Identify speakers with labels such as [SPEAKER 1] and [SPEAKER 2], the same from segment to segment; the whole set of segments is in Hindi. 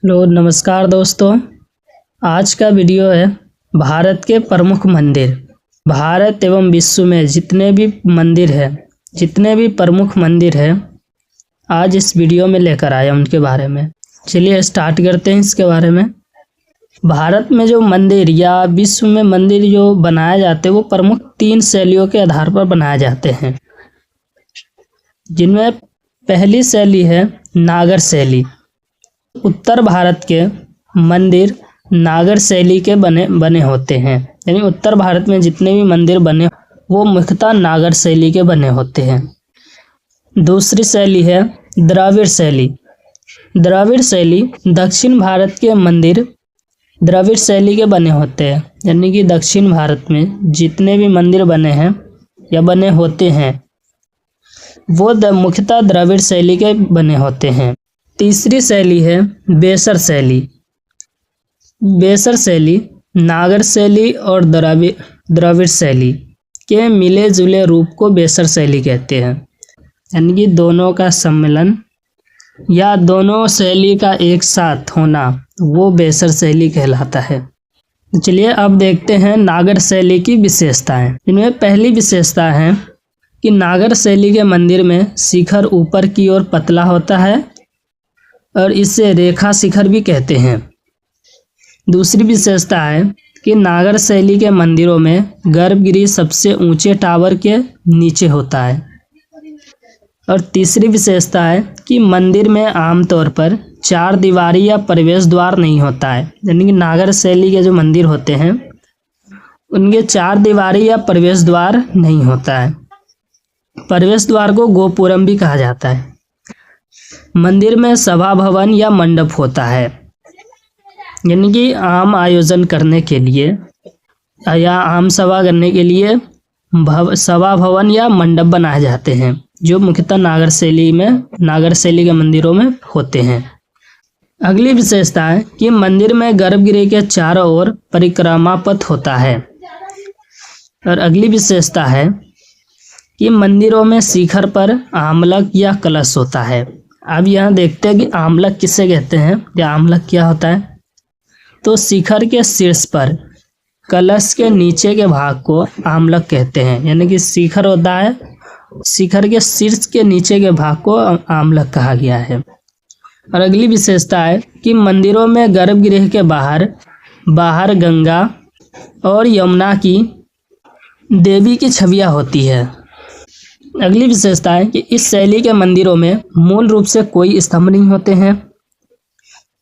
[SPEAKER 1] हेलो नमस्कार दोस्तों। आज का वीडियो है भारत के प्रमुख मंदिर। भारत एवं विश्व में जितने भी प्रमुख मंदिर हैं, आज इस वीडियो में लेकर आया उनके बारे में। चलिए स्टार्ट करते हैं इसके बारे में। भारत में जो मंदिर या विश्व में मंदिर जो बनाए जाते हैं वो प्रमुख 3 शैलियों के आधार पर बनाए जाते हैं, जिनमें पहली शैली है नागर शैली। उत्तर भारत के मंदिर नागर शैली के बने होते हैं, यानी उत्तर भारत में जितने भी मंदिर बने वो मुख्यतः नागर शैली के बने होते हैं। दूसरी शैली है द्रविड़ शैली। द्रविड़ शैली दक्षिण भारत के मंदिर द्रविड़ शैली के बने होते हैं, यानी कि दक्षिण भारत में जितने भी मंदिर बने हैं या बने होते हैं वो मुख्यतः द्रविड़ शैली के बने होते हैं। तीसरी शैली है बेसर शैली। बेसर शैली नागर शैली और द्रविड़ शैली के मिले जुले रूप को बेसर शैली कहते हैं, यानी कि दोनों का सम्मेलन या दोनों शैली का एक साथ होना वो बेसर शैली कहलाता है। चलिए अब देखते हैं नागर शैली की विशेषताएं। इनमें पहली विशेषता है कि नागर शैली के मंदिर में शिखर ऊपर की ओर पतला होता है और इसे रेखा शिखर भी कहते हैं। दूसरी विशेषता है कि नागर शैली के मंदिरों में गर्भगृह सबसे ऊंचे टावर के नीचे होता है। और तीसरी विशेषता है कि मंदिर में आमतौर पर 4 दीवारी या प्रवेश द्वार नहीं होता है, यानी कि नागर शैली के जो मंदिर होते हैं उनके 4 दीवारी या प्रवेश द्वार नहीं होता है। प्रवेश द्वार को गोपुरम भी कहा जाता है। मंदिर में सभा भवन या मंडप होता है, यानी कि आम आयोजन करने के लिए या आम सभा करने के लिए सभा भवन या मंडप बनाए जाते हैं, जो मुख्यतः नागर शैली के मंदिरों में होते हैं। अगली विशेषता है कि मंदिर में गर्भगृह के चारों ओर परिक्रमा पथ होता है। और अगली विशेषता है कि मंदिरों में शिखर पर आमलक या कलश होता है। अब यहाँ देखते हैं कि आमलक किसे कहते हैं या आमलक क्या होता है। तो शिखर के शीर्ष पर कलश के नीचे के भाग को आमलक कहते हैं, यानी कि शिखर होता है, शिखर के शीर्ष के नीचे के भाग को आमलक कहा गया है। और अगली विशेषता है कि मंदिरों में गर्भगृह के बाहर गंगा और यमुना की देवी की छवियां होती है। अगली विशेषता है कि इस शैली के मंदिरों में मूल रूप से कोई स्तंभ नहीं होते हैं।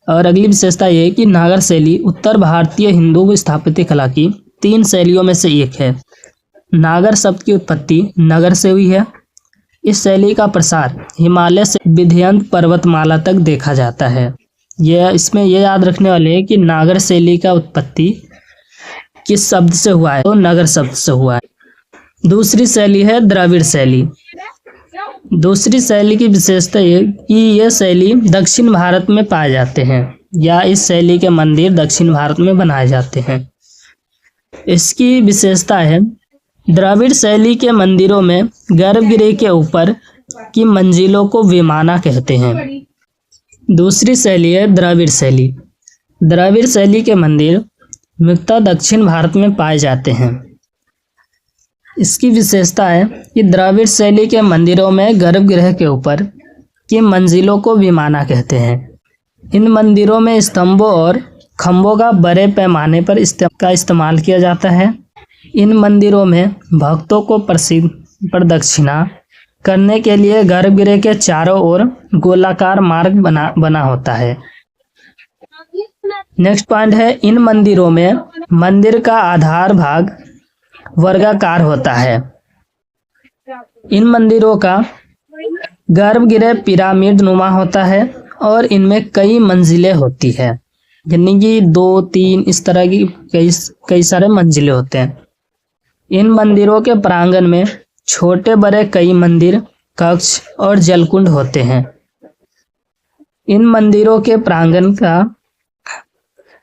[SPEAKER 1] और अगली विशेषता यह है कि नागर शैली उत्तर भारतीय हिंदू स्थापत्य कला की 3 शैलियों में से एक है। नागर शब्द की उत्पत्ति नगर से हुई है। इस शैली का प्रसार हिमालय से विंध्य पर्वतमाला तक देखा जाता है। इसमें यह याद रखने वाले हैं कि नागर शैली का उत्पत्ति किस शब्द से हुआ है, तो नगर शब्द से हुआ है। दूसरी शैली है द्रविड़ शैली। दूसरी शैली की विशेषता ये कि यह शैली दक्षिण भारत में पाए जाते हैं, या इस शैली के मंदिर दक्षिण भारत में बनाए जाते हैं। इसकी विशेषता है द्रविड़ शैली के मंदिरों में गर्भगृह के ऊपर की मंजिलों को विमाना कहते हैं। दूसरी शैली है द्रविड़ शैली। द्रविड़ शैली के मंदिर मुख्यतः दक्षिण भारत में पाए जाते हैं। इसकी विशेषता है कि द्रविड़ शैली के मंदिरों में गर्भगृह के ऊपर की मंजिलों को विमाना कहते हैं। इन मंदिरों में स्तंभों और खंभों का बड़े पैमाने पर इस्तेमाल किया जाता है। इन मंदिरों में भक्तों को प्रदक्षिणा करने के लिए गर्भगृह के चारों ओर गोलाकार मार्ग बना होता है। नेक्स्ट पॉइंट है, इन मंदिरों में मंदिर का आधार भाग वर्गाकार होता है। इन मंदिरों का गर्भगृह पिरामिड नुमा होता है और इनमें कई मंजिलें होती है, यानी कि 2, 3 इस तरह की कई सारे मंजिलें होते हैं। इन मंदिरों के प्रांगण में छोटे बड़े कई मंदिर, कक्ष और जलकुंड होते हैं। इन मंदिरों के प्रांगण का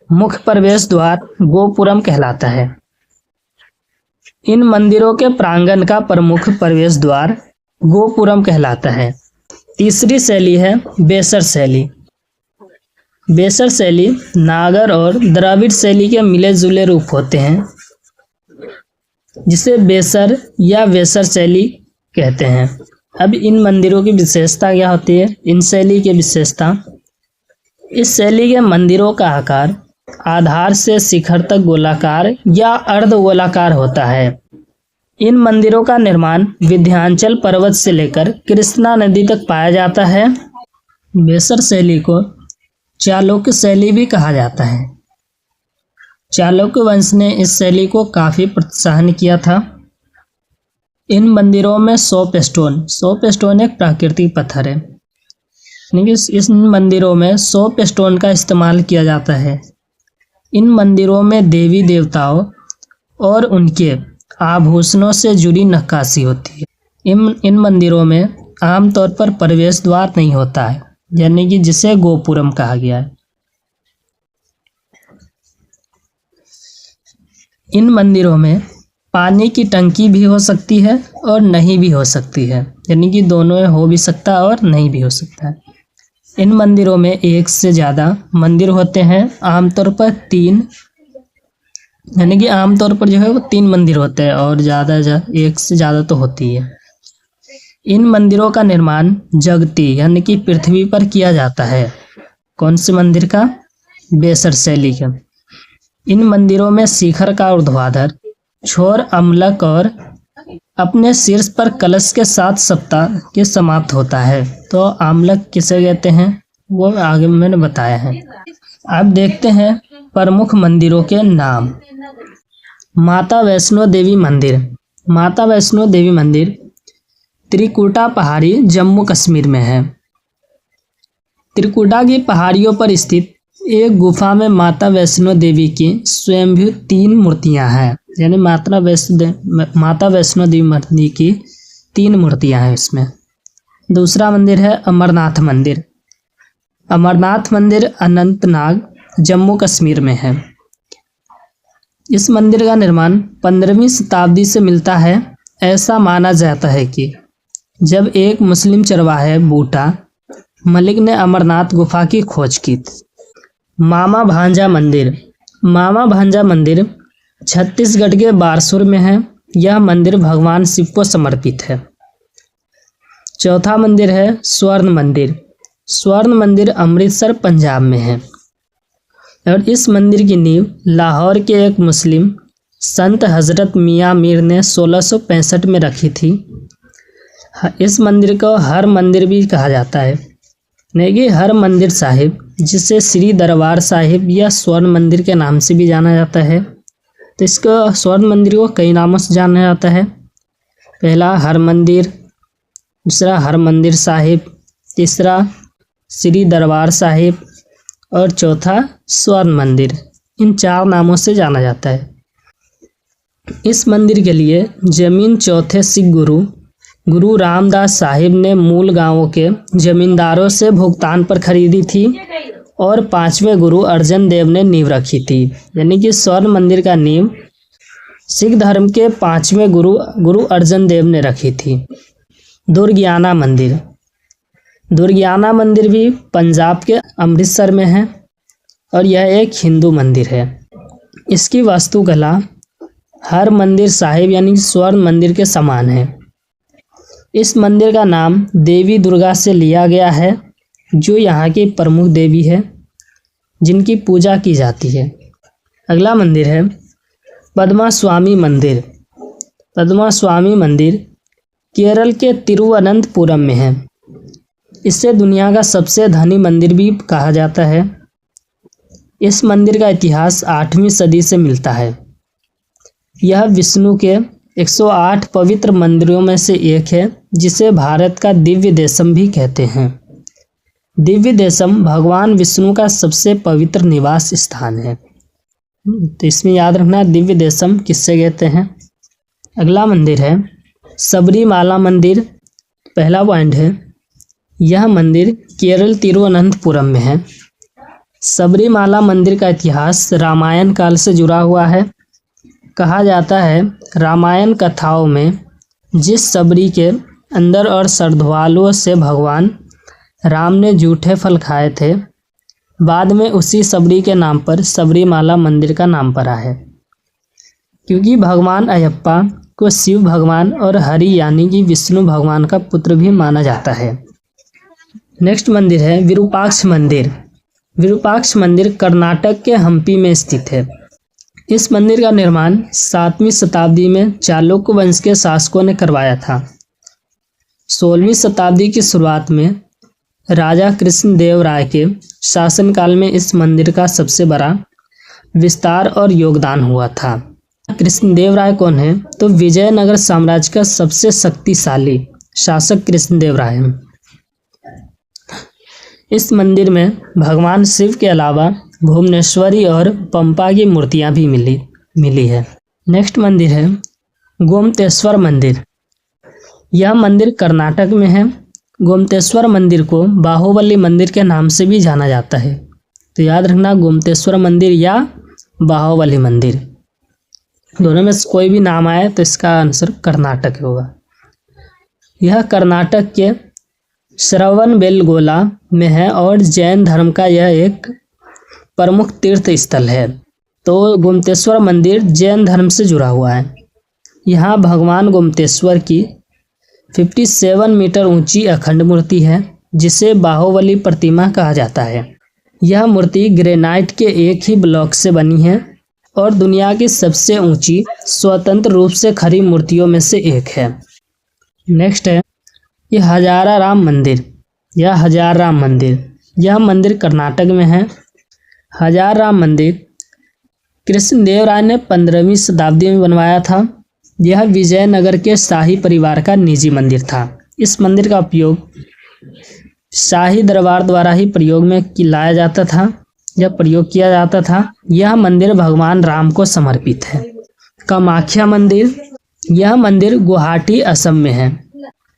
[SPEAKER 1] मुख्य प्रवेश द्वार गोपुरम कहलाता है। इन मंदिरों के प्रांगण का प्रमुख प्रवेश द्वार गोपुरम कहलाता है। तीसरी शैली है बेसर शैली। बेसर शैली नागर और द्रविड़ शैली के मिले जुले रूप होते हैं, जिसे बेसर या वेसर शैली कहते हैं। अब इन मंदिरों की विशेषता क्या होती है? इन शैली की विशेषता, इस शैली के मंदिरों का आकार आधार से शिखर तक गोलाकार या अर्ध गोलाकार होता है। इन मंदिरों का निर्माण विंध्याचल पर्वत से लेकर कृष्णा नदी तक पाया जाता है। बेसर शैली को चालुक्य शैली भी कहा जाता है। चालुक्य वंश ने इस शैली को काफी प्रोत्साहन किया था। इन मंदिरों में सोप स्टोन एक प्राकृतिक पत्थर है। इस मंदिरों में सोप स्टोन का इस्तेमाल किया जाता है। इन मंदिरों में देवी देवताओं और उनके आभूषणों से जुड़ी नक्काशी होती है। इन मंदिरों में आमतौर पर प्रवेश द्वार नहीं होता है, यानी कि जिसे गोपुरम कहा गया है। इन मंदिरों में पानी की टंकी भी हो सकती है और नहीं भी हो सकती है, यानी कि दोनों हो भी सकता है और नहीं भी हो सकता है। इन मंदिरों में एक से ज़्यादा मंदिर होते हैं, आमतौर पर 3, यानी कि आमतौर पर जो है वो 3 मंदिर होते हैं और एक से ज़्यादा तो होती है। इन मंदिरों का निर्माण जगती यानी कि पृथ्वी पर किया जाता है। कौन से मंदिर का? बेसर शैली का। इन मंदिरों में शिखर का ऊर्ध्वाधर छोर अम्लक और अपने शीर्ष पर कलश के साथ सप्ताह के समाप्त होता है। तो आम्लक किसे कहते हैं वो आगे मैंने बताया है। अब देखते हैं प्रमुख मंदिरों के नाम। माता वैष्णो देवी मंदिर। माता वैष्णो देवी मंदिर त्रिकुटा पहाड़ी जम्मू कश्मीर में है। त्रिकुटा की पहाड़ियों पर स्थित एक गुफा में माता वैष्णो देवी की स्वयंभू 3 मूर्तियां हैं, यानी माता वैष्णो देवी मंदिर की 3 मूर्तियां हैं इसमें। दूसरा मंदिर है अमरनाथ मंदिर। अमरनाथ मंदिर अनंतनाग जम्मू कश्मीर में है। इस मंदिर का निर्माण 15वीं शताब्दी से मिलता है। ऐसा माना जाता है कि जब एक मुस्लिम चरवाहे बूटा मलिक ने अमरनाथ गुफा की खोज की। मामा भांजा मंदिर। मामा भांजा मंदिर छत्तीसगढ़ के बारसूर में है। यह मंदिर भगवान शिव को समर्पित है। चौथा मंदिर है स्वर्ण मंदिर। स्वर्ण मंदिर अमृतसर पंजाब में है और इस मंदिर की नींव लाहौर के एक मुस्लिम संत हजरत मियाँ मीर ने 1665 में रखी थी। इस मंदिर को हर मंदिर भी कहा जाता है, नहीं कि हर मंदिर साहिब, जिसे श्री दरबार साहिब या स्वर्ण मंदिर के नाम से भी जाना जाता है। तो इसको स्वर्ण मंदिर को कई नामों से जाना जाता है। पहला हर मंदिर, दूसरा हर मंदिर साहिब, तीसरा श्री दरबार साहिब और चौथा स्वर्ण मंदिर। इन 4 नामों से जाना जाता है। इस मंदिर के लिए जमीन चौथे सिख गुरु रामदास साहिब ने मूल गांवों के जमींदारों से भुगतान पर खरीदी थी और 5वें गुरु अर्जन देव ने नींव रखी थी। यानी कि स्वर्ण मंदिर का नींव सिख धर्म के 5वें गुरु अर्जन देव ने रखी थी। दुर्गियाना मंदिर। दुर्गियाना मंदिर भी पंजाब के अमृतसर में है और यह एक हिंदू मंदिर है। इसकी वास्तुकला हर मंदिर साहिब यानी स्वर्ण मंदिर के समान है। इस मंदिर का नाम देवी दुर्गा से लिया गया है, जो यहाँ की प्रमुख देवी है जिनकी पूजा की जाती है। अगला मंदिर है पद्मास्वामी मंदिर। पद्मास्वामी मंदिर केरल के तिरुवनंतपुरम में है। इसे दुनिया का सबसे धनी मंदिर भी कहा जाता है। इस मंदिर का इतिहास 8वीं सदी से मिलता है। यह विष्णु के 108 पवित्र मंदिरों में से एक है, जिसे भारत का दिव्य देशम भी कहते हैं। दिव्य देशम भगवान विष्णु का सबसे पवित्र निवास स्थान है। तो इसमें याद रखना दिव्य देशम किससे कहते हैं। अगला मंदिर है सबरीमाला मंदिर। पहला पॉइंट है, यह मंदिर केरल तिरुवनंतपुरम में है। सबरीमाला मंदिर का इतिहास रामायण काल से जुड़ा हुआ है। कहा जाता है रामायण कथाओं में जिस सबरी के अंदर और श्रद्धालुओं से भगवान राम ने जूठे फल खाए थे, बाद में उसी सबरी के नाम पर सबरीमाला मंदिर का नाम पड़ा है, क्योंकि भगवान अयप्पा को शिव भगवान और हरि यानी कि विष्णु भगवान का पुत्र भी माना जाता है। नेक्स्ट मंदिर है विरूपाक्ष मंदिर। विरूपाक्ष मंदिर कर्नाटक के हम्पी में स्थित है। इस मंदिर का निर्माण 7वीं शताब्दी में चालुक्य वंश के शासकों ने करवाया था। 16वीं शताब्दी की शुरुआत में राजा कृष्णदेव राय के शासनकाल में इस मंदिर का सबसे बड़ा विस्तार और योगदान हुआ था। कृष्णदेव राय कौन है? तो विजयनगर साम्राज्य का सबसे शक्तिशाली शासक कृष्णदेव राय है। इस मंदिर में भगवान शिव के अलावा भुवनेश्वरी और पंपा की मूर्तियां भी मिली है। नेक्स्ट मंदिर है गोमतेश्वर मंदिर। यह मंदिर कर्नाटक में है। गोमतेश्वर मंदिर को बाहुबली मंदिर के नाम से भी जाना जाता है, तो याद रखना गोमतेश्वर मंदिर या बाहुबली मंदिर, दोनों में से कोई भी नाम आए तो इसका आंसर कर्नाटक होगा। यह कर्नाटक के श्रवणबेलगोला में है और जैन धर्म का यह एक प्रमुख तीर्थ स्थल है। तो गोमतेश्वर मंदिर जैन धर्म से जुड़ा हुआ है। यहाँ भगवान गोमतेश्वर की 57 मीटर ऊंची अखंड मूर्ति है, जिसे बाहुबली प्रतिमा कहा जाता है। यह मूर्ति ग्रेनाइट के एक ही ब्लॉक से बनी है और दुनिया की सबसे ऊंची स्वतंत्र रूप से खड़ी मूर्तियों में से एक है। नेक्स्ट है यह हजारा राम मंदिर या हजार राम मंदिर। यह मंदिर कर्नाटक में है। हजार राम मंदिर कृष्णदेव राय ने 15वीं शताब्दी में बनवाया था। यह विजयनगर के शाही परिवार का निजी मंदिर था। इस मंदिर का उपयोग शाही दरबार द्वारा ही प्रयोग में लाया जाता था या प्रयोग किया जाता था। यह मंदिर भगवान राम को समर्पित है। कामाख्या मंदिर, यह मंदिर गुवाहाटी असम में है।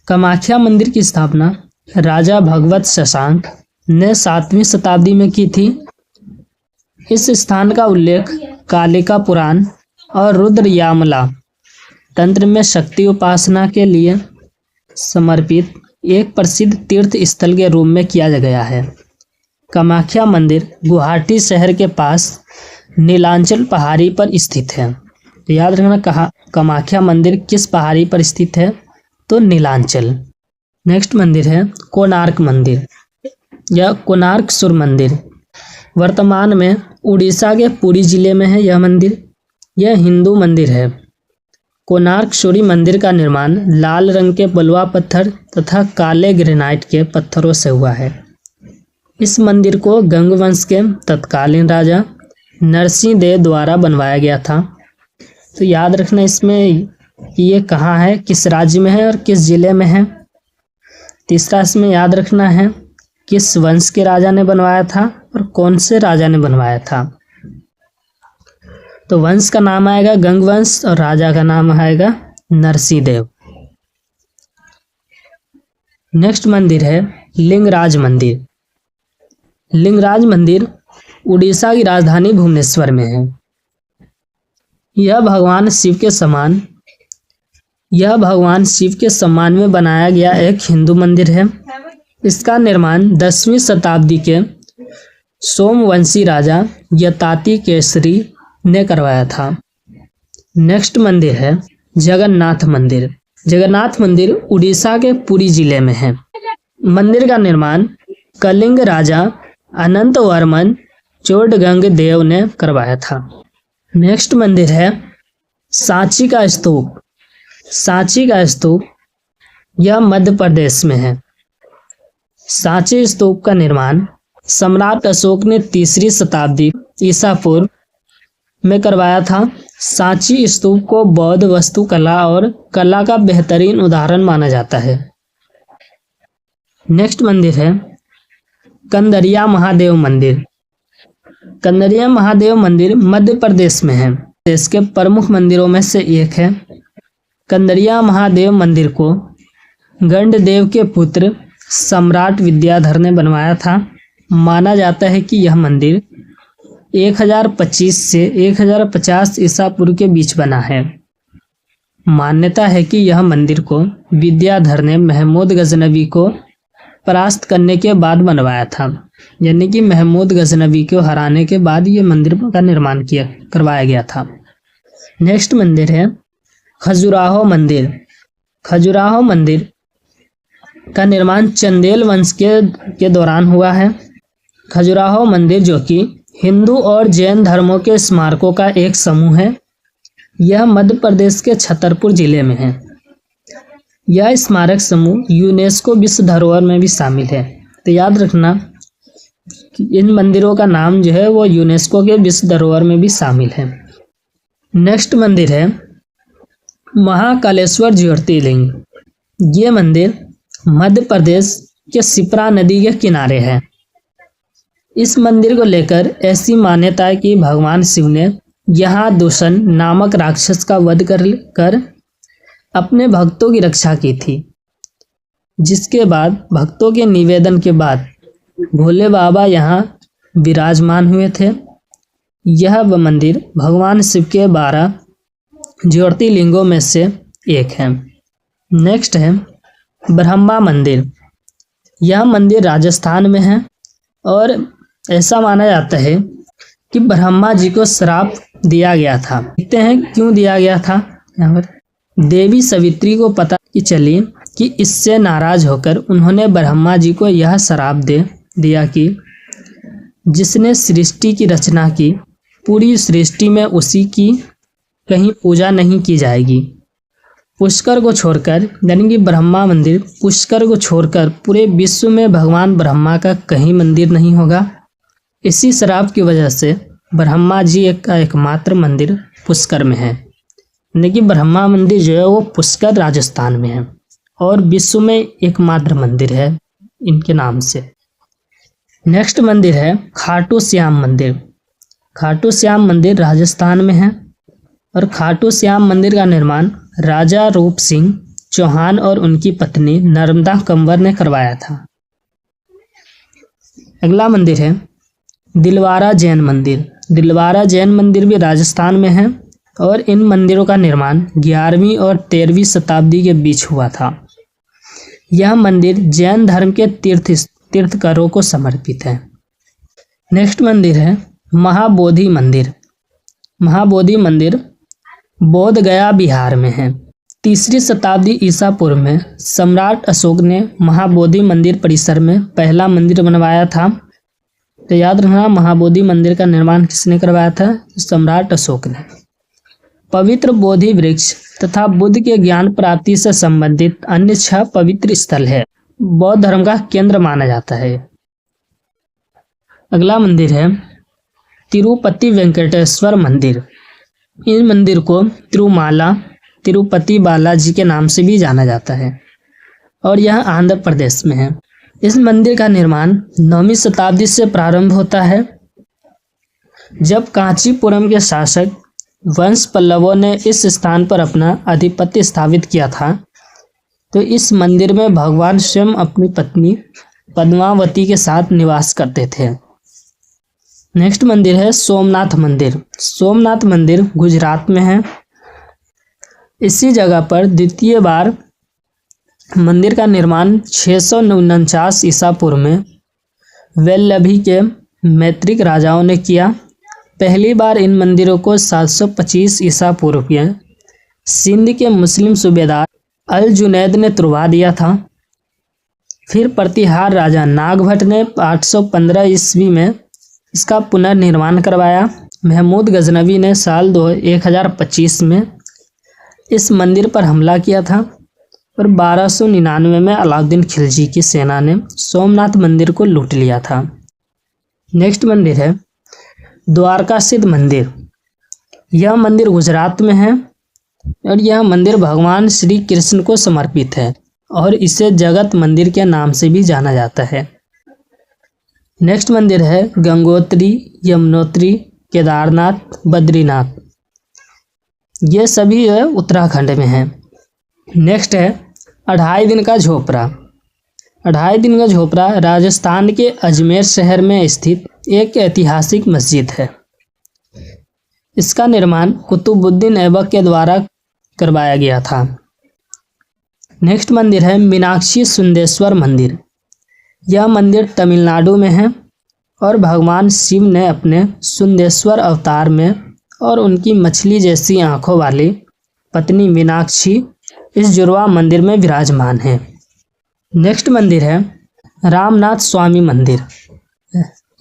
[SPEAKER 1] कामाख्या मंदिर की स्थापना राजा भगवत शशांक ने 7वीं शताब्दी में की थी। इस स्थान का उल्लेख कालिका पुराण और रुद्र यामला तंत्र में शक्ति उपासना के लिए समर्पित एक प्रसिद्ध तीर्थ स्थल के रूप में किया गया है। कामाख्या मंदिर गुवाहाटी शहर के पास नीलांचल पहाड़ी पर स्थित है। तो याद रखना कामाख्या मंदिर किस पहाड़ी पर स्थित है? तो नीलांचल। नेक्स्ट मंदिर है कोणार्क मंदिर या कोणार्कसुर मंदिर। वर्तमान में उड़ीसा के पुरी जिले में है यह मंदिर। यह हिंदू मंदिर है। कोणार्कसुरी मंदिर का निर्माण लाल रंग के बलुआ पत्थर तथा काले ग्रेनाइट के पत्थरों से हुआ है। इस मंदिर को गंग वंश के तत्कालीन राजा नरसिंह देव द्वारा बनवाया गया था। तो याद रखना इसमें कि ये कहाँ है, किस राज्य में है और किस जिले में है। तीसरा इसमें याद रखना है किस वंश के राजा ने बनवाया था और कौन से राजा ने बनवाया था। तो वंश का नाम आएगा गंग वंश और राजा का नाम आएगा नरसिंह देव। नेक्स्ट मंदिर है लिंगराज मंदिर। लिंगराज मंदिर उड़ीसा की राजधानी भुवनेश्वर में है। यह भगवान शिव के सम्मान में बनाया गया एक हिंदू मंदिर है। इसका निर्माण 10वीं शताब्दी के सोमवंशी राजा यताति केसरी ने करवाया था। नेक्स्ट मंदिर है जगन्नाथ मंदिर। जगन्नाथ मंदिर उड़ीसा के पुरी जिले में है। मंदिर का निर्माण कलिंग राजा अनंत वर्मन चोडगंग देव ने करवाया था। नेक्स्ट मंदिर है सांची का स्तूप। सांची का स्तूप यह मध्य प्रदेश में है। सांची स्तूप का निर्माण सम्राट अशोक ने 3री शताब्दी ईसा पूर्व में करवाया था। सांची स्तूप को बौद्ध वास्तुकला और कला का बेहतरीन उदाहरण माना जाता है। नेक्स्ट मंदिर है कंदरिया महादेव मंदिर। कंदरिया महादेव मंदिर मध्य प्रदेश में है। देश के प्रमुख मंदिरों में से एक है। कंदरिया महादेव मंदिर को गंडदेव के पुत्र सम्राट विद्याधर ने बनवाया था। माना जाता है कि यह मंदिर 1025 से 1050 ईसा पूर्व के बीच बना है। मान्यता है कि यह मंदिर को विद्याधर ने महमूद गजनवी को परास्त करने के बाद बनवाया था, यानी कि महमूद गजनवी को हराने के बाद ये मंदिर का निर्माण करवाया गया था। नेक्स्ट मंदिर है खजुराहो मंदिर। खजुराहो मंदिर का निर्माण चंदेल वंश के दौरान हुआ है। खजुराहो मंदिर जो कि हिंदू और जैन धर्मों के स्मारकों का एक समूह है, यह मध्य प्रदेश के छतरपुर जिले में है। यह स्मारक समूह यूनेस्को विश्व धरोहर में भी शामिल है। तो याद रखना कि इन मंदिरों का नाम जो है वो यूनेस्को के विश्व धरोहर में भी शामिल है। नेक्स्ट मंदिर है महाकालेश्वर ज्योतिर्लिंग। ये मंदिर मध्य प्रदेश के शिप्रा नदी के किनारे है। इस मंदिर को लेकर ऐसी मान्यता है कि भगवान शिव ने यहाँ दूषण नामक राक्षस का वध कर अपने भक्तों की रक्षा की थी, जिसके बाद भक्तों के निवेदन के बाद भोले बाबा यहाँ विराजमान हुए थे। यह मंदिर भगवान शिव के 12 ज्योतिर्लिंगों में से एक है। नेक्स्ट है ब्रह्मा मंदिर। यह मंदिर राजस्थान में है और ऐसा माना जाता है कि ब्रह्मा जी को श्राप दिया गया था। देखते हैं क्यों दिया गया था। यहाँ पर देवी सवित्री को पता चली कि इससे नाराज होकर उन्होंने ब्रह्मा जी को यह श्राप दे दिया कि जिसने सृष्टि की रचना की, पूरी सृष्टि में उसी की कहीं पूजा नहीं की जाएगी। पुष्कर को छोड़कर, यानी कि ब्रह्मा मंदिर पुष्कर को छोड़कर पूरे विश्व में भगवान ब्रह्मा का कहीं मंदिर नहीं होगा। इसी श्राप की वजह से ब्रह्मा जी का एकमात्र मंदिर पुष्कर में है, यानी कि ब्रह्मा मंदिर जो है वो पुष्कर राजस्थान में है और विश्व में एकमात्र मंदिर है इनके नाम से। नेक्स्ट मंदिर है खाटू श्याम मंदिर। खाटू श्याम मंदिर राजस्थान में है और खाटू श्याम मंदिर का निर्माण राजा रूप सिंह चौहान और उनकी पत्नी नर्मदा कंवर ने करवाया था। अगला मंदिर है दिलवारा जैन मंदिर। दिलवारा जैन मंदिर भी राजस्थान में है और इन मंदिरों का निर्माण 11वीं और 13वीं शताब्दी के बीच हुआ था। यह मंदिर जैन धर्म के तीर्थकरों को समर्पित है। नेक्स्ट मंदिर है महाबोधि मंदिर। महाबोधि मंदिर बोध गया बिहार में है। 3री शताब्दी ईसा पूर्व में सम्राट अशोक ने महाबोधि मंदिर परिसर में पहला मंदिर बनवाया था। तो याद रखना महाबोधि मंदिर का निर्माण किसने करवाया था? सम्राट अशोक ने। पवित्र बोधि वृक्ष तथा बुद्ध के ज्ञान प्राप्ति से संबंधित अन्य 6 पवित्र स्थल है। बौद्ध धर्म का केंद्र माना जाता है। अगला मंदिर है तिरुपति वेंकटेश्वर मंदिर। इस मंदिर को तिरुमाला तिरुपति बालाजी के नाम से भी जाना जाता है और यह आंध्र प्रदेश में है। इस मंदिर का निर्माण 9वीं शताब्दी से प्रारंभ होता है, जब कांचीपुरम के शासक वंश पल्लवों ने इस स्थान पर अपना आधिपत्य स्थापित किया था। तो इस मंदिर में भगवान स्वयं अपनी पत्नी पद्मावती के साथ निवास करते थे। नेक्स्ट मंदिर है सोमनाथ मंदिर। सोमनाथ मंदिर गुजरात में है। इसी जगह पर द्वितीय बार मंदिर का निर्माण 649 ईसा पूर्व में वल्लभी के मैत्रिक राजाओं ने किया। पहली बार इन मंदिरों को 725 ईसा पूर्व में सिंध के मुस्लिम सूबेदार अल जुनैद ने तुड़वा दिया था। फिर प्रतिहार राजा नागभट्ट ने 815 ईस्वी में इसका पुनर्निर्माण करवाया। महमूद गजनवी ने साल 1025 में इस मंदिर पर हमला किया था और 1299 में अलाउद्दीन खिलजी की सेना ने सोमनाथ मंदिर को लूट लिया था। नेक्स्ट मंदिर है द्वारका सिद्ध मंदिर। यह मंदिर गुजरात में है और यह मंदिर भगवान श्री कृष्ण को समर्पित है और इसे जगत मंदिर के नाम से भी जाना जाता है। नेक्स्ट मंदिर है गंगोत्री, यमुनोत्री, केदारनाथ, बद्रीनाथ। ये सभी है उत्तराखंड में है। नेक्स्ट है 2.5 दिन का झोपड़ा। 2.5 दिन का झोपड़ा राजस्थान के अजमेर शहर में स्थित एक ऐतिहासिक मस्जिद है। इसका निर्माण कुतुबुद्दीन ऐबक के द्वारा करवाया गया था। नेक्स्ट मंदिर है मीनाक्षी सुंदेश्वर मंदिर। यह मंदिर तमिलनाडु में है और भगवान शिव ने अपने सुंदेश्वर अवतार में और उनकी मछली जैसी आंखों वाली पत्नी मीनाक्षी इस जुड़वा मंदिर में विराजमान है। नेक्स्ट मंदिर है रामनाथ स्वामी मंदिर।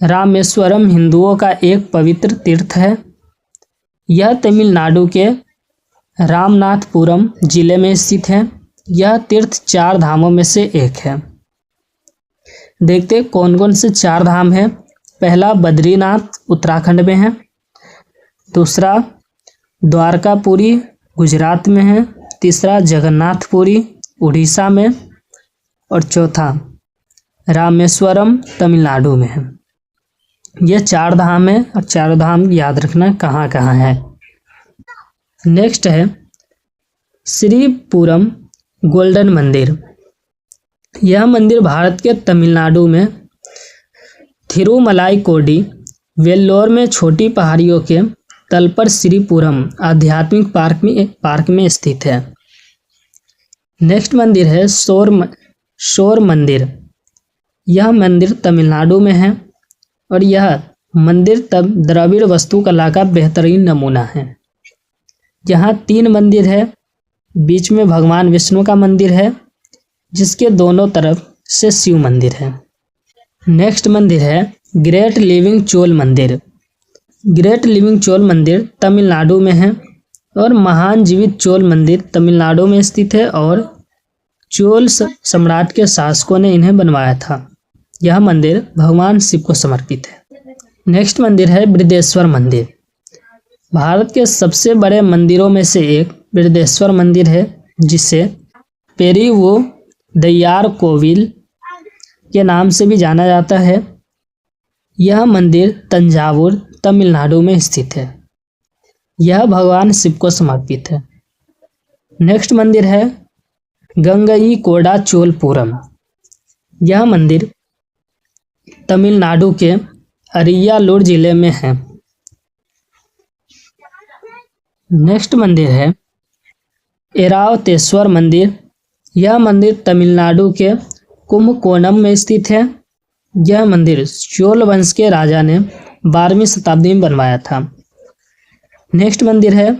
[SPEAKER 1] रामेश्वरम हिंदुओं का एक पवित्र तीर्थ है। यह तमिलनाडु के रामनाथपुरम जिले में स्थित है। यह तीर्थ 4 धामों में से एक है। देखते कौन कौन से 4 धाम हैं। पहला बद्रीनाथ उत्तराखंड में है। दूसरा द्वारकापुरी गुजरात में है। तीसरा जगन्नाथपुरी उड़ीसा में और चौथा रामेश्वरम तमिलनाडु में है। ये 4 धाम है और 4 धाम याद रखना कहाँ कहाँ है। नेक्स्ट है श्रीपुरम गोल्डन मंदिर। यह मंदिर भारत के तमिलनाडु में थिरुमलाई कोडी वेल्लोर में छोटी पहाड़ियों के तल पर श्रीपुरम आध्यात्मिक पार्क में स्थित है। नेक्स्ट मंदिर है शोर मंदिर। यह मंदिर तमिलनाडु में है और यह मंदिर द्रविड़ वास्तुकला का बेहतरीन नमूना है। यहाँ 3 मंदिर है। बीच में भगवान विष्णु का मंदिर है जिसके दोनों तरफ से शिव मंदिर है। नेक्स्ट मंदिर है ग्रेट लिविंग चोल मंदिर। ग्रेट लिविंग चोल मंदिर तमिलनाडु में है और महान जीवित चोल मंदिर तमिलनाडु में स्थित है और चोल सम्राट के शासकों ने इन्हें बनवाया था। यह मंदिर भगवान शिव को समर्पित है। नेक्स्ट मंदिर है बृहदेश्वर मंदिर। भारत के सबसे बड़े मंदिरों में से एक बृहदेश्वर मंदिर है जिसे पेरीवो दयार कोविल के नाम से भी जाना जाता है। यह मंदिर तंजावुर तमिलनाडु में स्थित है। यह भगवान शिव को समर्पित है। नेक्स्ट मंदिर है गंगई कोडा चोलपुरम। यह मंदिर तमिलनाडु के अरियालूर जिले में है। नेक्स्ट मंदिर है एरावतेश्वर मंदिर। यह मंदिर तमिलनाडु के कुंभकोणम में स्थित है। यह मंदिर चोल वंश के राजा ने 12वीं शताब्दी में बनवाया था। नेक्स्ट मंदिर है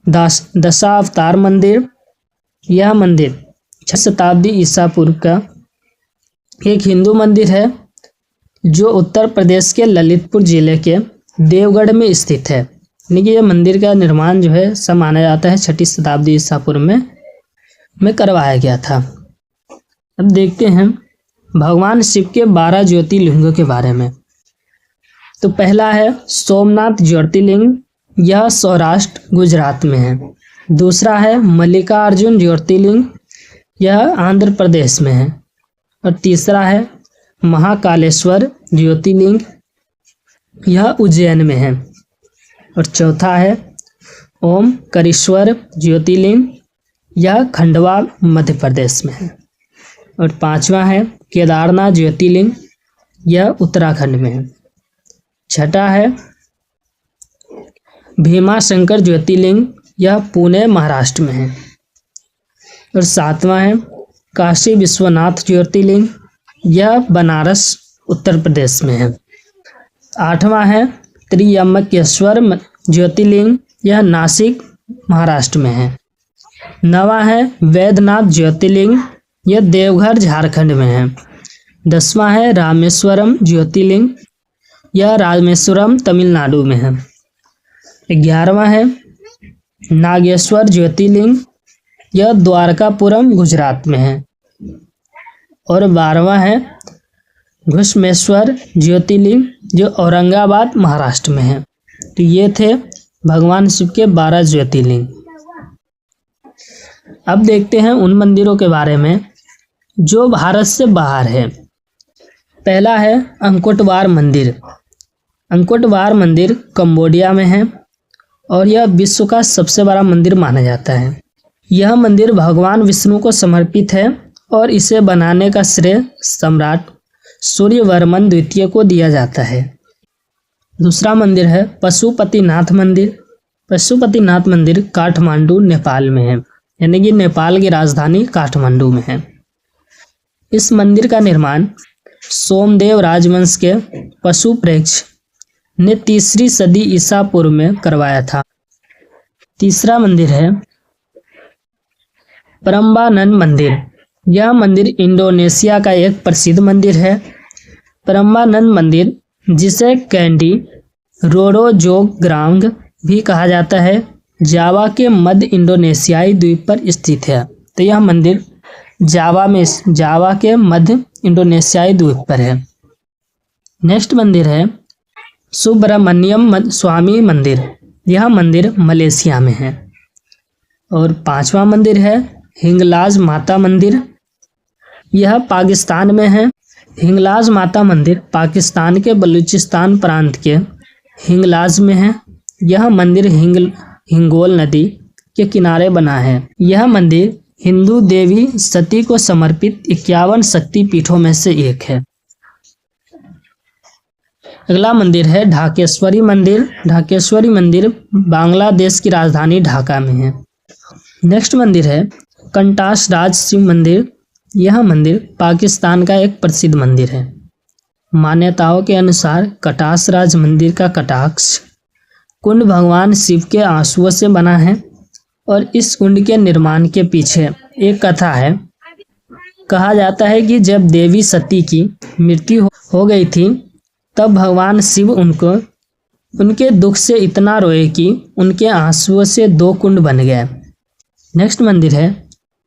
[SPEAKER 1] दशावतार मंदिर। यह मंदिर 6 शताब्दी ईसा पूर्व का एक हिंदू मंदिर है जो उत्तर प्रदेश के ललितपुर जिले के देवगढ़ में स्थित है। यानी कि यह मंदिर का निर्माण जो है सब माना जाता है 6ठी शताब्दी ईसा पूर्व में करवाया गया था। अब देखते हैं भगवान शिव के 12 ज्योतिर्लिंगों के बारे में। तो पहला है सोमनाथ ज्योतिर्लिंग। यह सौराष्ट्र गुजरात में है। दूसरा है मल्लिकार्जुन ज्योतिर्लिंग। यह आंध्र प्रदेश में है। और तीसरा है महाकालेश्वर ज्योतिर्लिंग। यह उज्जैन में है। और चौथा है ओमकारेश्वर ज्योतिर्लिंग। यह खंडवा मध्य प्रदेश में है। और 5वां है केदारनाथ ज्योतिर्लिंग। यह उत्तराखंड में है। छठा है भीमाशंकर ज्योतिर्लिंग। यह पुणे महाराष्ट्र में है। और 7वां है काशी विश्वनाथ ज्योतिर्लिंग। यह बनारस उत्तर प्रदेश में है। 8वां है त्रियंबकेश्वर ज्योतिर्लिंग। यह नासिक महाराष्ट्र में है। 9वां है वैद्यनाथ ज्योतिर्लिंग। यह देवघर झारखंड में है। 10वां है रामेश्वरम ज्योतिर्लिंग। यह रामेश्वरम तमिलनाडु में है। 11वां है नागेश्वर ज्योतिर्लिंग। यह द्वारकापुरम गुजरात में है। और 12वां है घुश्मेश्वर ज्योतिर्लिंग जो औरंगाबाद महाराष्ट्र में है। तो ये थे भगवान शिव के 12 ज्योतिर्लिंग। अब देखते हैं उन मंदिरों के बारे में जो भारत से बाहर है। पहला है अंकोटवार मंदिर। अंकोटवार मंदिर कंबोडिया में है और यह विश्व का सबसे बड़ा मंदिर माना जाता है। यह मंदिर भगवान विष्णु को समर्पित है और इसे बनाने का श्रेय सम्राट सूर्यवर्मन द्वितीय को दिया जाता है। दूसरा मंदिर है पशुपतिनाथ मंदिर। पशुपतिनाथ मंदिर काठमांडू नेपाल में है। यानी कि नेपाल की राजधानी काठमांडू में है। इस मंदिर का निर्माण सोमदेव राजवंश के पशु प्रेक्ष ने 3री सदी ईसा पूर्व में करवाया था। तीसरा मंदिर है प्रम्बानन मंदिर। यह मंदिर इंडोनेशिया का एक प्रसिद्ध मंदिर है। प्रम्बानन मंदिर, जिसे कैंडी रोरोजोग्रांग भी कहा जाता है, जावा के मध्य इंडोनेशियाई द्वीप पर स्थित है। तो यह मंदिर जावा के मध्य इंडोनेशियाई द्वीप पर है। नेक्स्ट मंदिर है सुब्रमण्यम स्वामी मंदिर। यह मंदिर मलेशिया में है। और 5वां मंदिर है हिंगलाज माता मंदिर। यह पाकिस्तान में है। हिंगलाज माता मंदिर पाकिस्तान के बलूचिस्तान प्रांत के हिंगलाज में है। यह मंदिर हिंगोल नदी के किनारे बना है। यह मंदिर हिंदू देवी सती को समर्पित 51 शक्ति पीठों में से एक है। अगला मंदिर है ढाकेश्वरी मंदिर। ढाकेश्वरी मंदिर बांग्लादेश की राजधानी ढाका में है। नेक्स्ट मंदिर है कंटास राज शिव मंदिर। यह मंदिर पाकिस्तान का एक प्रसिद्ध मंदिर है। मान्यताओं के अनुसार कटास राज मंदिर का कटाक्ष कुंड भगवान शिव के आंसुओं से बना है और इस कुंड के निर्माण के पीछे एक कथा है। कहा जाता है कि जब देवी सती की मृत्यु हो गई थी, तब भगवान शिव उनके दुख से इतना रोए कि उनके आंसुओं से 2 कुंड बन गए। नेक्स्ट मंदिर है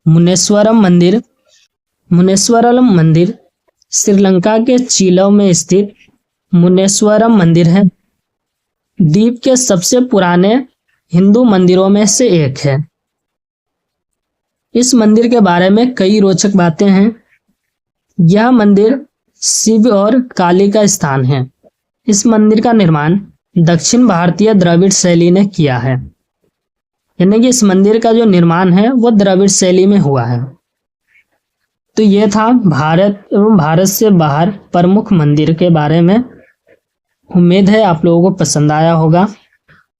[SPEAKER 1] मुनेश्वरम मंदिर। मुनेश्वरम मंदिर श्रीलंका के चिलव में स्थित मुनेश्वरम मंदिर है। द्वीप के सबसे पुराने हिंदू मंदिरों में से एक है। इस मंदिर के बारे में कई रोचक बातें हैं। यह मंदिर शिव और काली का स्थान है। इस मंदिर का निर्माण दक्षिण भारतीय द्रविड़ शैली ने किया है। यानी कि इस मंदिर का जो निर्माण है वो द्रविड़ शैली में हुआ है। तो ये था भारत एवं भारत से बाहर प्रमुख मंदिर के बारे में। उम्मीद है आप लोगों को पसंद आया होगा।